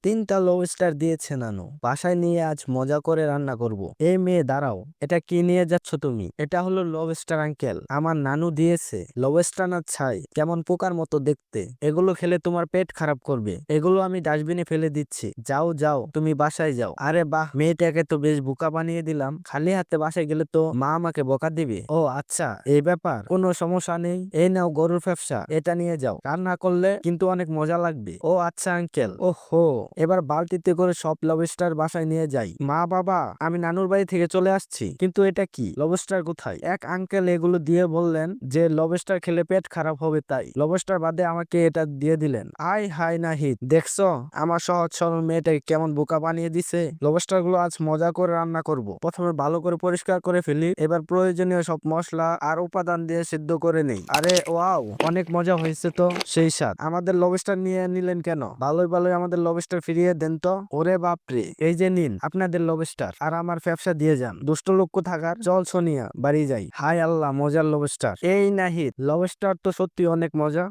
3টা লবস্টার দিয়েছে নানু, বাসায় নিয়ে আজ মজা করে রান্না করব। এই মেয়ে দাঁড়াও, এটা কি নিয়ে যাচ্ছ তুমি? এটা হলো লবস্টার আঙ্কেল, আমার নানু দিয়েছে। লবস্টার না ছাই, কেমন পোকার মতো দেখতে। এগুলো খেলে তোমার পেট খারাপ করবে। এগুলো আমি ডাস্টবিনে ফেলে দিচ্ছি। যাও যাও, তুমি বাসায় যাও। আরে বাহ, মেয়েটাকে তো বেশ বোকা বানিয়ে দিলাম। খালি হাতে বাসায় গেলে তো মা আমাকে বকা দিবে। ও আচ্ছা, এই ব্যাপার, কোনো সমস্যা নেই। এই নাও গরুর ফ্যাপসা, এটা নিয়ে যাও, রান্না করলে কিন্তু অনেক মজা লাগবে। ও আচ্ছা আঙ্কেল। ওহো, এবার বালতিতে করে সব লবস্টার বাসায় নিয়ে যাই। মা বাবা, আমি নানুর বাড়ি থেকে চলে আসছি। কিন্তু এটা কি, লবস্টার কোথায়? এক আঙ্কেল এগুলো দিয়ে বললেন যে লবস্টার খেলে পেট খারাপ হবে, তাই লবস্টার বাদে আমাকে এটা দিয়ে দিলেন। আয় হাই নাহিদ, দেখছো আমার সহজ সরল মেয়েটাকে কেমন বোকা বানিয়ে দিছে। লবস্টার গুলো আজ মজা করে রান্না করব। প্রথমে ভালো করে পরিষ্কার করে ফেলি, এবার প্রয়োজনীয় সব মশলা আর উপাদান দিয়ে সিদ্ধ করে নেই। আরে ওয়াও, অনেক মজা হয়েছে তো, সেই স্বাদ। আমাদের লবস্টার নিয়ে নিলেন কেন? ভালোই ভালোই আমাদের লবস্টার ফিরিয়ে দেন তো। ওরে বাপরে, এই যে নিন আপনাদের লবস্টার, আর আমার ফ্যাপসা দিয়ে যান। দুষ্ট লোক কোথাকার, চল সোনিয়া বাড়ি যাই। হাই আল্লাহ, মজার লবস্টার। এই নাহিদ, লবস্টার তো সত্যি অনেক মজা।